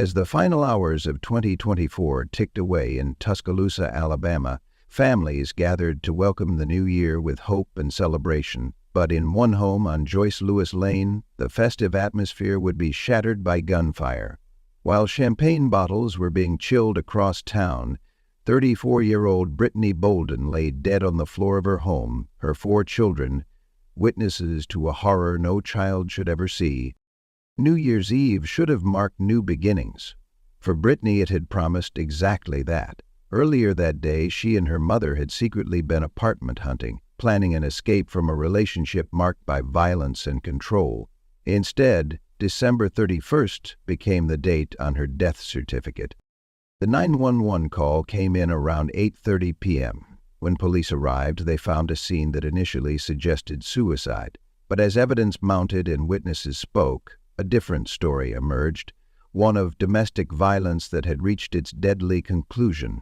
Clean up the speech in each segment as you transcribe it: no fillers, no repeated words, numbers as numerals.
As the final hours of 2024 ticked away in Tuscaloosa, Alabama, families gathered to welcome the new year with hope and celebration. But in one home on Joyce Lewis Lane, the festive atmosphere would be shattered by gunfire. While champagne bottles were being chilled across town, 34-year-old Brittany Bolden lay dead on the floor of her home, her 4 children, witnesses to a horror no child should ever see. New Year's Eve should have marked new beginnings. For Brittany, it had promised exactly that. Earlier that day, she and her mother had secretly been apartment hunting, planning an escape from a relationship marked by violence and control. Instead, December 31st became the date on her death certificate. The 911 call came in around 8:30 p.m. When police arrived, they found a scene that initially suggested suicide. But as evidence mounted and witnesses spoke, a different story emerged, one of domestic violence that had reached its deadly conclusion.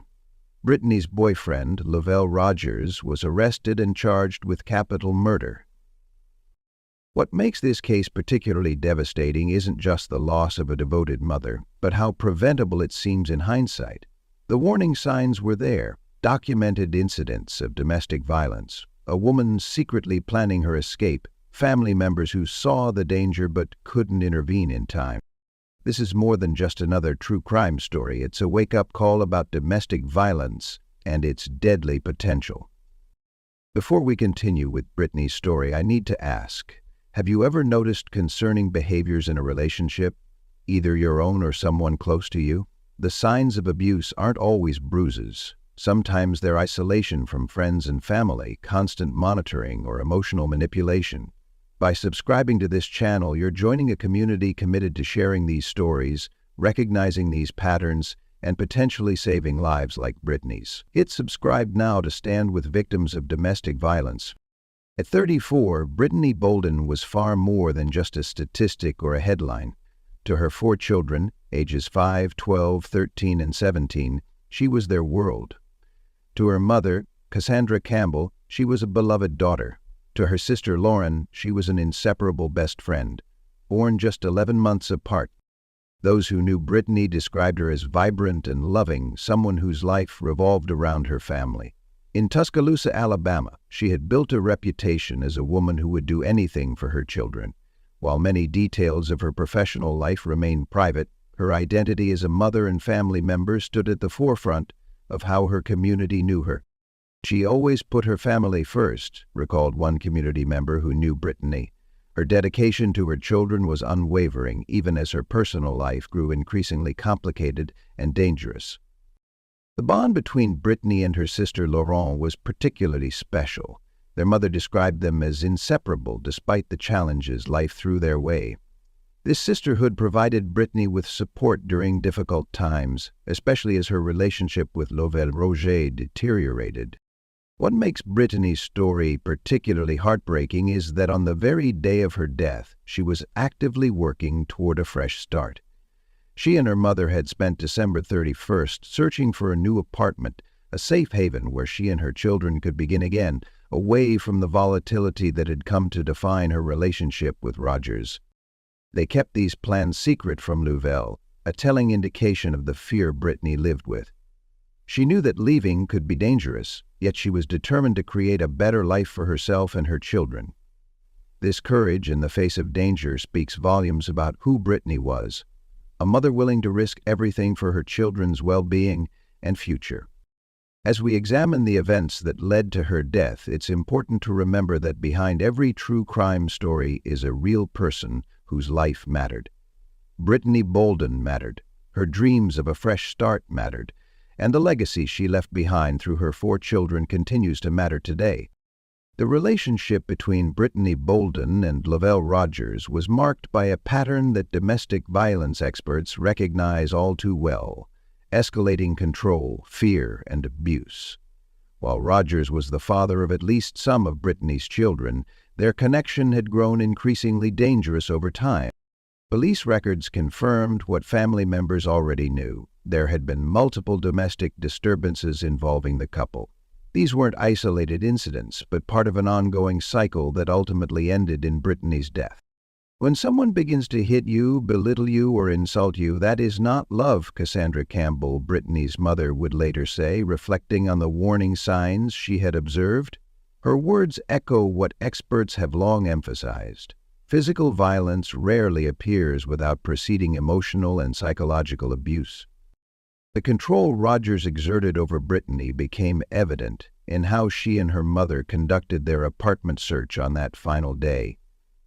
Brittany's boyfriend, Lovell Rogers, was arrested and charged with capital murder. What makes this case particularly devastating isn't just the loss of a devoted mother, but how preventable it seems in hindsight. The warning signs were there, documented incidents of domestic violence, a woman secretly planning her escape, family members who saw the danger but couldn't intervene in time. This is more than just another true crime story. It's a wake-up call about domestic violence and its deadly potential. Before we continue with Brittany's story, I need to ask, have you ever noticed concerning behaviors in a relationship, either your own or someone close to you? The signs of abuse aren't always bruises. Sometimes they're isolation from friends and family, constant monitoring, or emotional manipulation. By subscribing to this channel, you're joining a community committed to sharing these stories, recognizing these patterns, and potentially saving lives like Brittany's. Hit subscribe now to stand with victims of domestic violence. At 34, Brittany Bolden was far more than just a statistic or a headline. To her 4 children, ages 5, 12, 13, and 17, she was their world. To her mother, Cassandra Campbell, she was a beloved daughter. To her sister Lauren, she was an inseparable best friend, born just 11 months apart. Those who knew Brittany described her as vibrant and loving, someone whose life revolved around her family. In Tuscaloosa, Alabama, she had built a reputation as a woman who would do anything for her children. While many details of her professional life remained private, her identity as a mother and family member stood at the forefront of how her community knew her. She always put her family first, recalled one community member who knew Brittany. Her dedication to her children was unwavering, even as her personal life grew increasingly complicated and dangerous. The bond between Brittany and her sister Lauren was particularly special. Their mother described them as inseparable despite the challenges life threw their way. This sisterhood provided Brittany with support during difficult times, especially as her relationship with Lovell Rogers deteriorated. What makes Brittany's story particularly heartbreaking is that on the very day of her death, she was actively working toward a fresh start. She and her mother had spent December 31st searching for a new apartment, a safe haven where she and her children could begin again, away from the volatility that had come to define her relationship with Rogers. They kept these plans secret from Lovell, a telling indication of the fear Brittany lived with. She knew that leaving could be dangerous, yet she was determined to create a better life for herself and her children. This courage in the face of danger speaks volumes about who Brittany was, a mother willing to risk everything for her children's well-being and future. As we examine the events that led to her death, it's important to remember that behind every true crime story is a real person whose life mattered. Brittany Bolden mattered, her dreams of a fresh start mattered, and the legacy she left behind through her 4 children continues to matter today. The relationship between Brittany Bolden and Lovell Rogers was marked by a pattern that domestic violence experts recognize all too well: escalating control, fear, and abuse. While Rogers was the father of at least some of Brittany's children, their connection had grown increasingly dangerous over time. Police records confirmed what family members already knew. There had been multiple domestic disturbances involving the couple. These weren't isolated incidents, but part of an ongoing cycle that ultimately ended in Brittany's death. When someone begins to hit you, belittle you, or insult you, that is not love, Cassandra Campbell, Brittany's mother, would later say, reflecting on the warning signs she had observed. Her words echo what experts have long emphasized. Physical violence rarely appears without preceding emotional and psychological abuse. The control Rogers exerted over Brittany became evident in how she and her mother conducted their apartment search on that final day.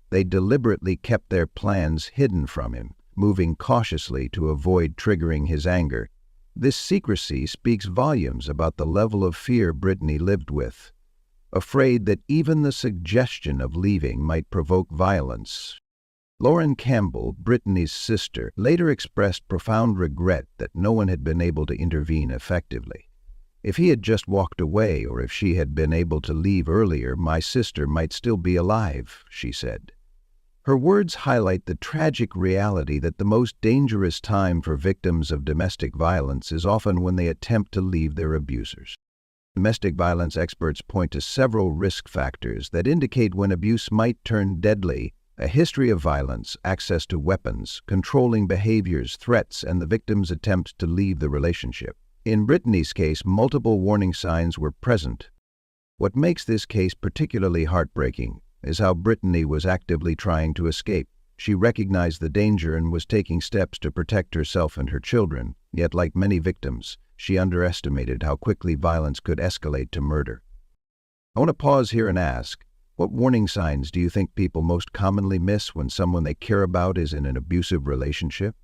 They deliberately kept their plans hidden from him, moving cautiously to avoid triggering his anger. This secrecy speaks volumes about the level of fear Brittany lived with, afraid that even the suggestion of leaving might provoke violence. Lauren Campbell, Brittany's sister, later expressed profound regret that no one had been able to intervene effectively. "If he had just walked away, or if she had been able to leave earlier, my sister might still be alive," she said. Her words highlight the tragic reality that the most dangerous time for victims of domestic violence is often when they attempt to leave their abusers. Domestic violence experts point to several risk factors that indicate when abuse might turn deadly: a history of violence, access to weapons, controlling behaviors, threats, and the victim's attempt to leave the relationship. In Brittany's case, multiple warning signs were present. What makes this case particularly heartbreaking is how Brittany was actively trying to escape. She recognized the danger and was taking steps to protect herself and her children, yet like many victims, she underestimated how quickly violence could escalate to murder. I want to pause here and ask, what warning signs do you think people most commonly miss when someone they care about is in an abusive relationship?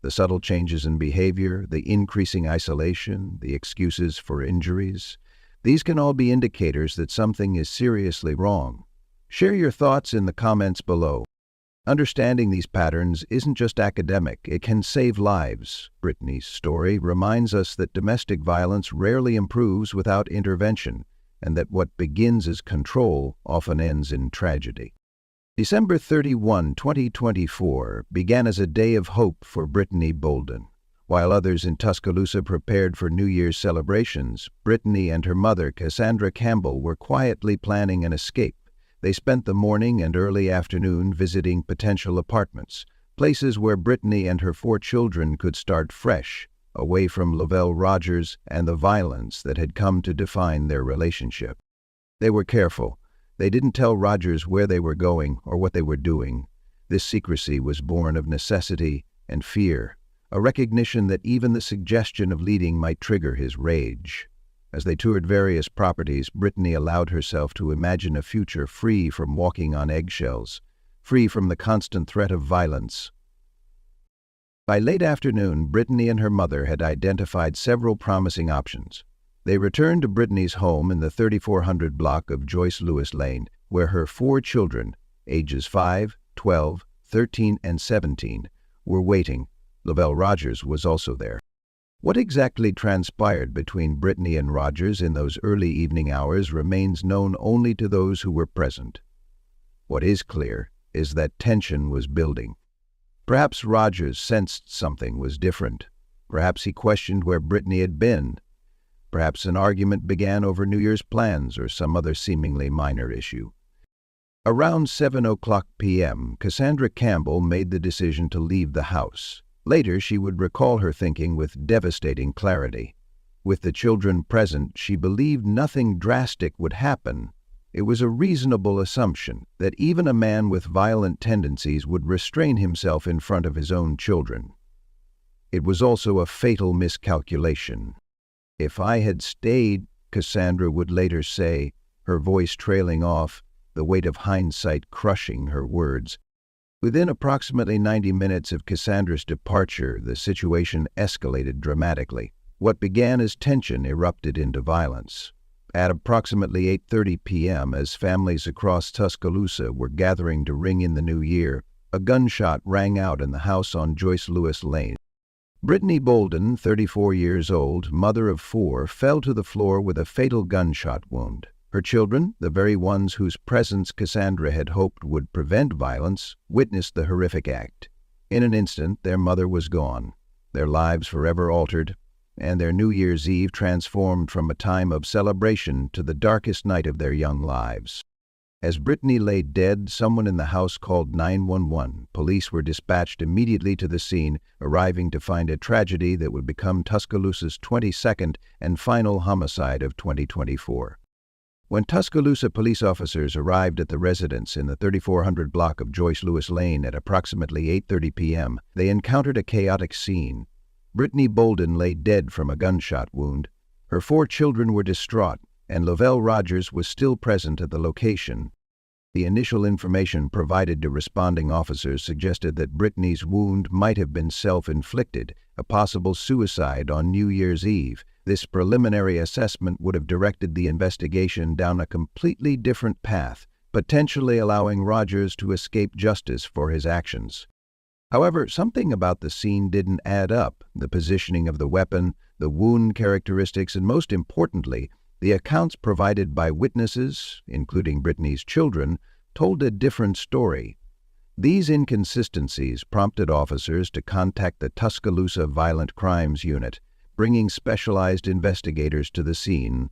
The subtle changes in behavior, the increasing isolation, the excuses for injuries. These can all be indicators that something is seriously wrong. Share your thoughts in the comments below. Understanding these patterns isn't just academic, it can save lives. Brittany's story reminds us that domestic violence rarely improves without intervention, and that what begins as control often ends in tragedy. December 31, 2024 began as a day of hope for Brittany Bolden. While others in Tuscaloosa prepared for New Year's celebrations, Brittany and her mother, Cassandra Campbell, were quietly planning an escape. They spent the morning and early afternoon visiting potential apartments, places where Brittany and her 4 children could start fresh, away from Lavelle Rogers and the violence that had come to define their relationship. They were careful. They didn't tell Rogers where they were going or what they were doing. This secrecy was born of necessity and fear, a recognition that even the suggestion of leaving might trigger his rage. As they toured various properties, Brittany allowed herself to imagine a future free from walking on eggshells, free from the constant threat of violence. By late afternoon, Brittany and her mother had identified several promising options. They returned to Brittany's home in the 3400 block of Joyce Lewis Lane, where her 4 children, ages 5, 12, 13, and 17, were waiting. Lavelle Rogers was also there. What exactly transpired between Brittany and Rogers in those early evening hours remains known only to those who were present. What is clear is that tension was building. Perhaps Rogers sensed something was different. Perhaps he questioned where Brittany had been. Perhaps an argument began over New Year's plans or some other seemingly minor issue. Around 7:00 p.m., Cassandra Campbell made the decision to leave the house. Later, she would recall her thinking with devastating clarity. With the children present, she believed nothing drastic would happen. It was a reasonable assumption that even a man with violent tendencies would restrain himself in front of his own children. It was also a fatal miscalculation. "If I had stayed," Cassandra would later say, her voice trailing off, the weight of hindsight crushing her words. Within approximately 90 minutes of Cassandra's departure, the situation escalated dramatically. What began as tension erupted into violence. At approximately 8:30 p.m., as families across Tuscaloosa were gathering to ring in the new year, a gunshot rang out in the house on Joyce Lewis Lane. Brittany Bolden, 34 years old, mother of 4, fell to the floor with a fatal gunshot wound. Her children, the very ones whose presence Cassandra had hoped would prevent violence, witnessed the horrific act. In an instant, their mother was gone, their lives forever altered, and their New Year's Eve transformed from a time of celebration to the darkest night of their young lives. As Brittany lay dead, someone in the house called 911. Police were dispatched immediately to the scene, arriving to find a tragedy that would become Tuscaloosa's 22nd and final homicide of 2024. When Tuscaloosa police officers arrived at the residence in the 3400 block of Joyce Lewis Lane at approximately 8:30 p.m., they encountered a chaotic scene. Brittany Bolden lay dead from a gunshot wound. Her 4 children were distraught, and Lavelle Rogers was still present at the location. The initial information provided to responding officers suggested that Brittany's wound might have been self-inflicted, a possible suicide on New Year's Eve. This preliminary assessment would have directed the investigation down a completely different path, potentially allowing Rogers to escape justice for his actions. However, something about the scene didn't add up. The positioning of the weapon, the wound characteristics, and most importantly, the accounts provided by witnesses, including Brittany's children, told a different story. These inconsistencies prompted officers to contact the Tuscaloosa Violent Crimes Unit, bringing specialized investigators to the scene.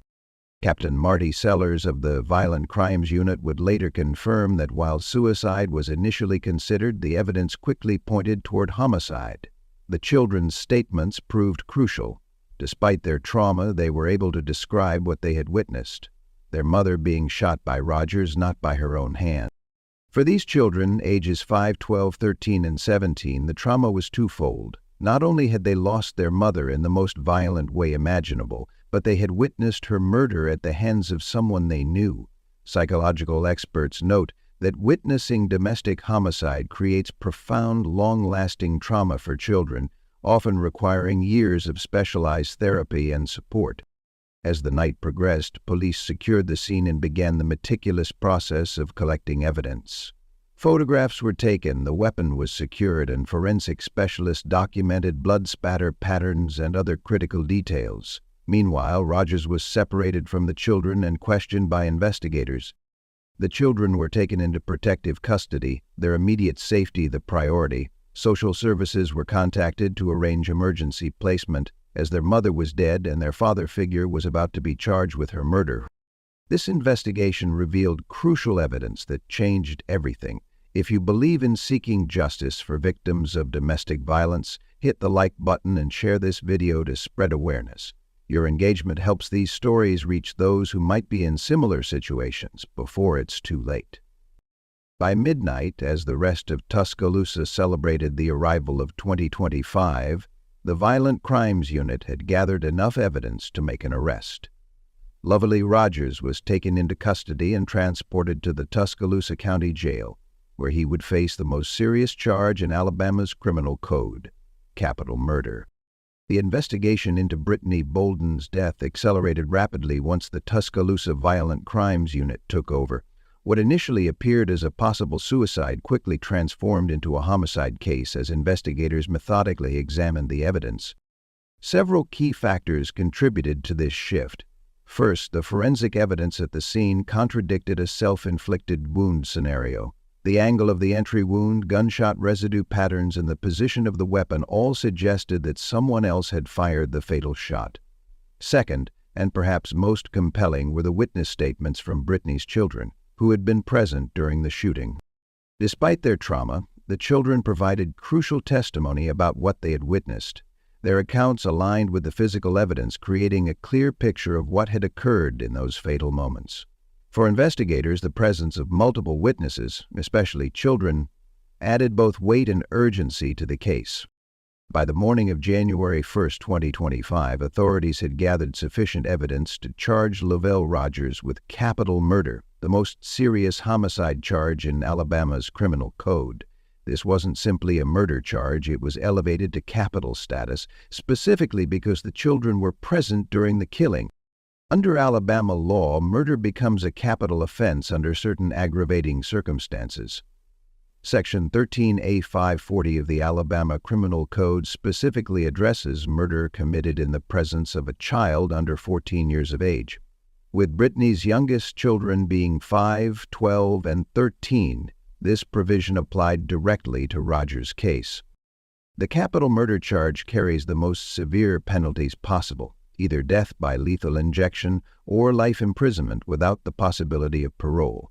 Captain Marty Sellers of the Violent Crimes Unit would later confirm that while suicide was initially considered, the evidence quickly pointed toward homicide. The children's statements proved crucial. Despite their trauma, they were able to describe what they had witnessed, their mother being shot by Rogers, not by her own hand. For these children, ages 5, 12, 13, and 17, the trauma was twofold. Not only had they lost their mother in the most violent way imaginable, but they had witnessed her murder at the hands of someone they knew. Psychological experts note that witnessing domestic homicide creates profound, long-lasting trauma for children, often requiring years of specialized therapy and support. As the night progressed, police secured the scene and began the meticulous process of collecting evidence. Photographs were taken, the weapon was secured, and forensic specialists documented blood spatter patterns and other critical details. Meanwhile, Rogers was separated from the children and questioned by investigators. The children were taken into protective custody, their immediate safety the priority. Social services were contacted to arrange emergency placement, as their mother was dead and their father figure was about to be charged with her murder. This investigation revealed crucial evidence that changed everything. If you believe in seeking justice for victims of domestic violence, hit the like button and share this video to spread awareness. Your engagement helps these stories reach those who might be in similar situations before it's too late. By midnight, as the rest of Tuscaloosa celebrated the arrival of 2025, the Violent Crimes Unit had gathered enough evidence to make an arrest. Lovely Rogers was taken into custody and transported to the Tuscaloosa County Jail, where he would face the most serious charge in Alabama's criminal code, capital murder. The investigation into Brittany Bolden's death accelerated rapidly once the Tuscaloosa Violent Crimes Unit took over. What initially appeared as a possible suicide quickly transformed into a homicide case as investigators methodically examined the evidence. Several key factors contributed to this shift. First, the forensic evidence at the scene contradicted a self-inflicted wound scenario. The angle of the entry wound, gunshot residue patterns, and the position of the weapon all suggested that someone else had fired the fatal shot. Second, and perhaps most compelling, were the witness statements from Brittany's children, who had been present during the shooting. Despite their trauma, the children provided crucial testimony about what they had witnessed. Their accounts aligned with the physical evidence, creating a clear picture of what had occurred in those fatal moments. For investigators, the presence of multiple witnesses, especially children, added both weight and urgency to the case. By the morning of January 1, 2025, authorities had gathered sufficient evidence to charge Lavelle Rogers with capital murder, the most serious homicide charge in Alabama's criminal code. This wasn't simply a murder charge, it was elevated to capital status, specifically because the children were present during the killing. Under Alabama law, murder becomes a capital offense under certain aggravating circumstances. Section 13A-540 of the Alabama Criminal Code specifically addresses murder committed in the presence of a child under 14 years of age. With Brittany's youngest children being 5, 12, and 13, this provision applied directly to Rogers' case. The capital murder charge carries the most severe penalties possible, either death by lethal injection or life imprisonment without the possibility of parole.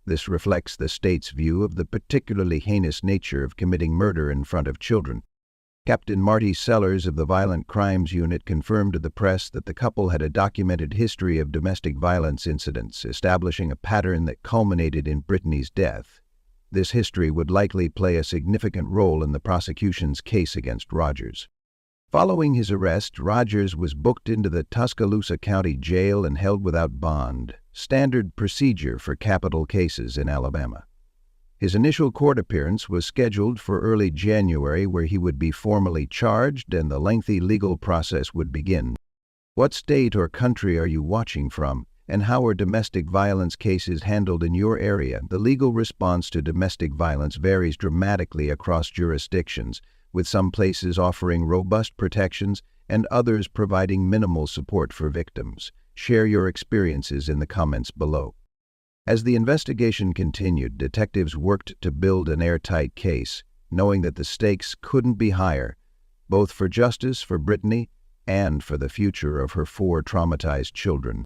This reflects the state's view of the particularly heinous nature of committing murder in front of children. Captain Marty Sellers of the Violent Crimes Unit confirmed to the press that the couple had a documented history of domestic violence incidents, establishing a pattern that culminated in Brittany's death. This history would likely play a significant role in the prosecution's case against Rogers. Following his arrest, Rogers was booked into the Tuscaloosa County Jail and held without bond, standard procedure for capital cases in Alabama. His initial court appearance was scheduled for early January, where he would be formally charged and the lengthy legal process would begin. What state or country are you watching from, and how are domestic violence cases handled in your area? The legal response to domestic violence varies dramatically across jurisdictions, with some places offering robust protections and others providing minimal support for victims. Share your experiences in the comments below. As the investigation continued, detectives worked to build an airtight case, knowing that the stakes couldn't be higher, both for justice for Brittany and for the future of her 4 traumatized children.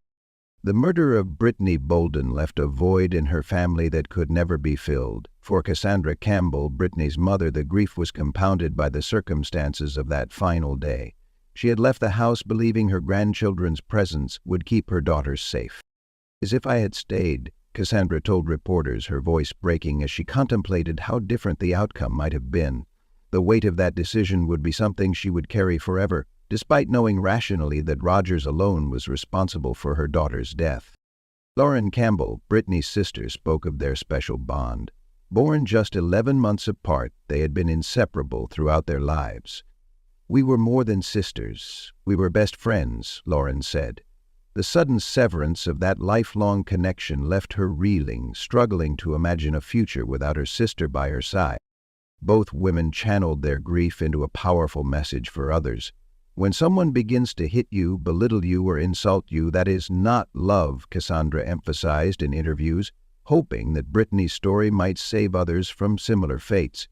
The murder of Brittany Bolden left a void in her family that could never be filled. For Cassandra Campbell, Brittany's mother, the grief was compounded by the circumstances of that final day. She had left the house believing her grandchildren's presence would keep her daughters safe. "As if I had stayed," Cassandra told reporters, her voice breaking as she contemplated how different the outcome might have been. The weight of that decision would be something she would carry forever, despite knowing rationally that Rogers alone was responsible for her daughter's death. Lauren Campbell, Brittany's sister, spoke of their special bond. Born just 11 months apart, they had been inseparable throughout their lives. "We were more than sisters. We were best friends," Lauren said. The sudden severance of that lifelong connection left her reeling, struggling to imagine a future without her sister by her side. Both women channeled their grief into a powerful message for others. "When someone begins to hit you, belittle you, or insult you, that is not love," Cassandra emphasized in interviews, hoping that Brittany's story might save others from similar fates.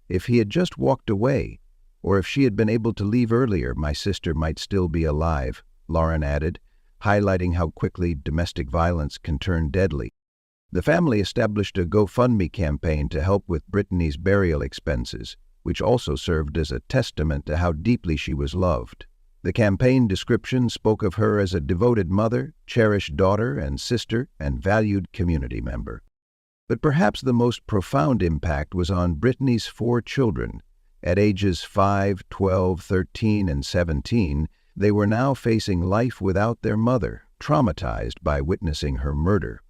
"If he had just walked away, or if she had been able to leave earlier, my sister might still be alive," Lauren added, highlighting how quickly domestic violence can turn deadly. The family established a GoFundMe campaign to help with Brittany's burial expenses, which also served as a testament to how deeply she was loved. The campaign description spoke of her as a devoted mother, cherished daughter and sister, and valued community member. But perhaps the most profound impact was on Brittany's 4 children. At ages 5, 12, 13, and 17, they were now facing life without their mother, traumatized by witnessing her murder.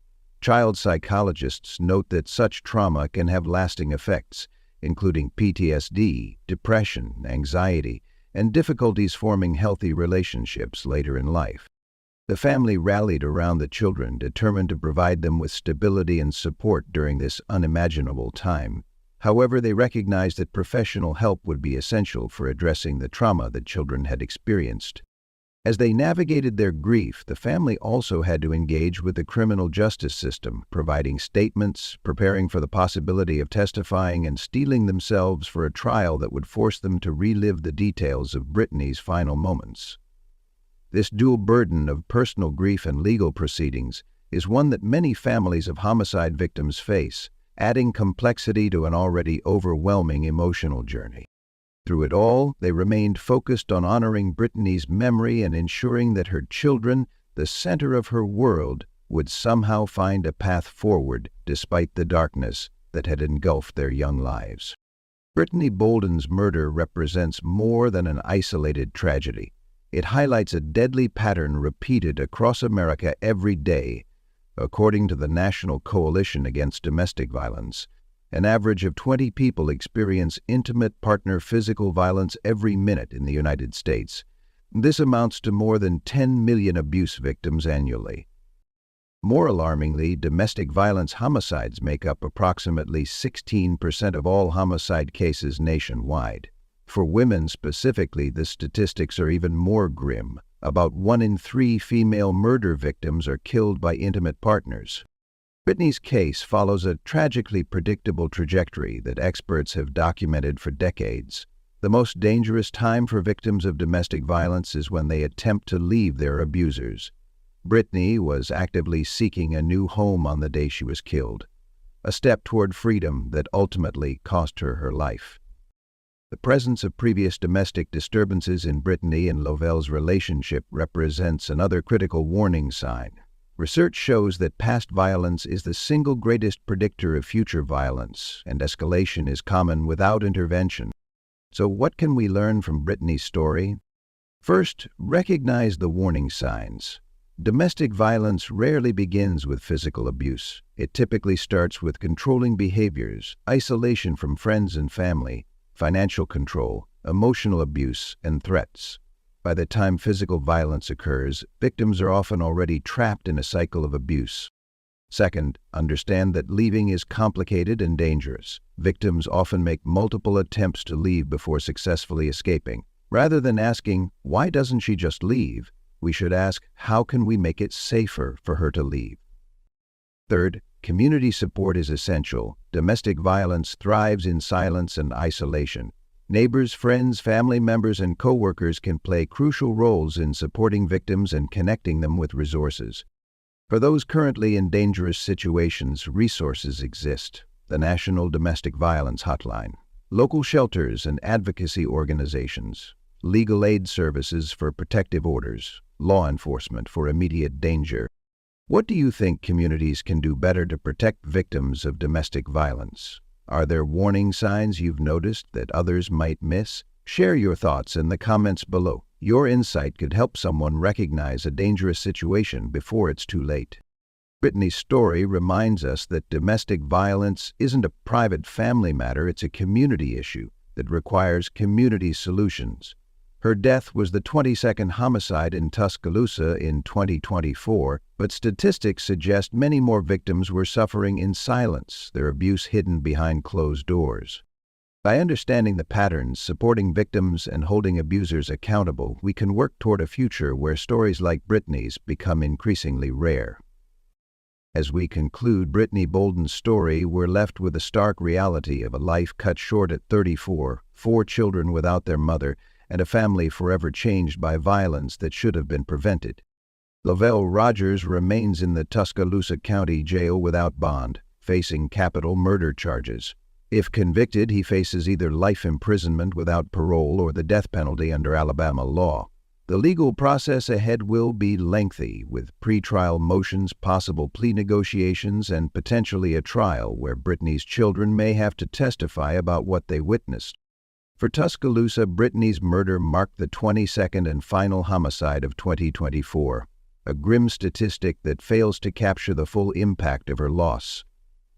Child psychologists note that such trauma can have lasting effects, including PTSD, depression, anxiety, and difficulties forming healthy relationships later in life. The family rallied around the children, determined to provide them with stability and support during this unimaginable time. However, they recognized that professional help would be essential for addressing the trauma that children had experienced. As they navigated their grief, the family also had to engage with the criminal justice system, providing statements, preparing for the possibility of testifying, and steeling themselves for a trial that would force them to relive the details of Brittany's final moments. This dual burden of personal grief and legal proceedings is one that many families of homicide victims face, adding complexity to an already overwhelming emotional journey. Through it all, they remained focused on honoring Brittany's memory and ensuring that her children, the center of her world, would somehow find a path forward despite the darkness that had engulfed their young lives. Brittany Bolden's murder represents more than an isolated tragedy. It highlights a deadly pattern repeated across America every day. According to the National Coalition Against Domestic Violence, an average of 20 people experience intimate partner physical violence every minute in the United States. This amounts to more than 10 million abuse victims annually. More alarmingly, domestic violence homicides make up approximately 16% of all homicide cases nationwide. For women specifically, the statistics are even more grim. About 1 in 3 female murder victims are killed by intimate partners. Brittany's case follows a tragically predictable trajectory that experts have documented for decades. The most dangerous time for victims of domestic violence is when they attempt to leave their abusers. Brittany was actively seeking a new home on the day she was killed. a step toward freedom that ultimately cost her her life. The presence of previous domestic disturbances in Brittany and Lovell's relationship represents another critical warning sign. Research shows that past violence is the single greatest predictor of future violence, and escalation is common without intervention. So what can we learn from Brittany's story? First, recognize the warning signs. Domestic violence rarely begins with physical abuse. It typically starts with controlling behaviors, isolation from friends and family, financial control, emotional abuse, and threats. By the time physical violence occurs, victims are often already trapped in a cycle of abuse. Second, understand that leaving is complicated and dangerous. Victims often make multiple attempts to leave before successfully escaping. Rather than asking, "Why doesn't she just leave?" we should ask, "How can we make it safer for her to leave?" Third, community support is essential. Domestic violence thrives in silence and isolation. Neighbors, friends, family members, and co-workers can play crucial roles in supporting victims and connecting them with resources. For those currently in dangerous situations, resources exist. The National Domestic Violence Hotline, local shelters and advocacy organizations, legal aid services for protective orders, law enforcement for immediate danger. What do you think communities can do better to protect victims of domestic violence? Are there warning signs you've noticed that others might miss? Share your thoughts in the comments below. Your insight could help someone recognize a dangerous situation before it's too late. Brittany's story reminds us that domestic violence isn't a private family matter, it's a community issue that requires community solutions. Her death was the 22nd homicide in Tuscaloosa in 2024, but statistics suggest many more victims were suffering in silence, their abuse hidden behind closed doors. By understanding the patterns, supporting victims, and holding abusers accountable, we can work toward a future where stories like Brittany's become increasingly rare. As we conclude Brittany Bolden's story, we're left with the stark reality of a life cut short at 34, 4 children without their mother, and a family forever changed by violence that should have been prevented. Lovell Rogers remains in the Tuscaloosa County Jail without bond, facing capital murder charges. If convicted, he faces either life imprisonment without parole or the death penalty under Alabama law. The legal process ahead will be lengthy, with pretrial motions, possible plea negotiations, and potentially a trial where Brittany's children may have to testify about what they witnessed. For Tuscaloosa, Brittany's murder marked the 22nd and final homicide of 2024, a grim statistic that fails to capture the full impact of her loss.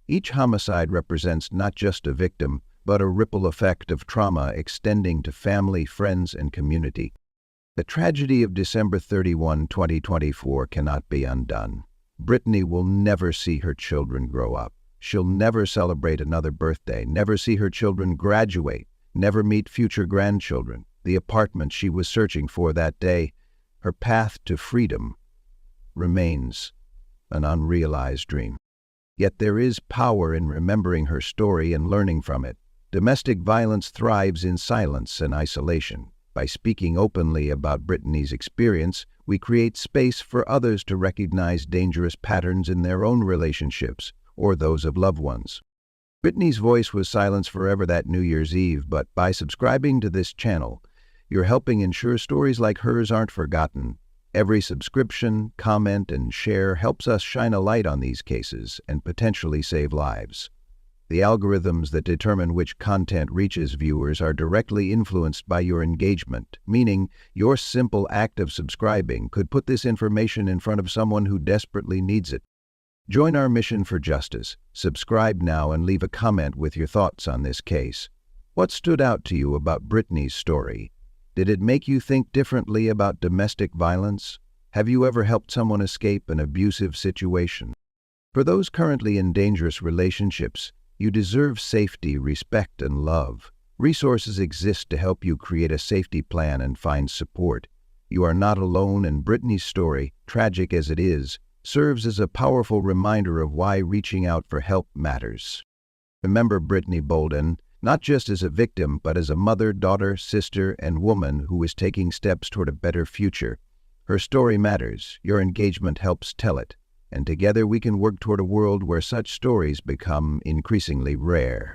Each homicide represents not just a victim, but a ripple effect of trauma extending to family, friends, and community. The tragedy of December 31, 2024 cannot be undone. Brittany will never see her children grow up. She'll never celebrate another birthday, never see her children graduate, never meet future grandchildren, the apartment she was searching for that day. Her path to freedom remains an unrealized dream. Yet there is power in remembering her story and learning from it. Domestic violence thrives in silence and isolation. By speaking openly about Brittany's experience, we create space for others to recognize dangerous patterns in their own relationships or those of loved ones. Brittany's voice was silenced forever that New Year's Eve, but by subscribing to this channel, you're helping ensure stories like hers aren't forgotten. Every subscription, comment, and share helps us shine a light on these cases and potentially save lives. The algorithms that determine which content reaches viewers are directly influenced by your engagement, meaning your simple act of subscribing could put this information in front of someone who desperately needs it. Join our mission for justice. Subscribe now and leave a comment with your thoughts on this case. What stood out to you about Brittany's story? Did it make you think differently about domestic violence? Have you ever helped someone escape an abusive situation? For those currently in dangerous relationships, you deserve safety, respect, and love. Resources exist to help you create a safety plan and find support. You are not alone, and Brittany's story, tragic as it is, serves as a powerful reminder of why reaching out for help matters. Remember Brittany Bolden, not just as a victim, but as a mother, daughter, sister, and woman who is taking steps toward a better future. Her story matters. Your engagement helps tell it. and together we can work toward a world where such stories become increasingly rare.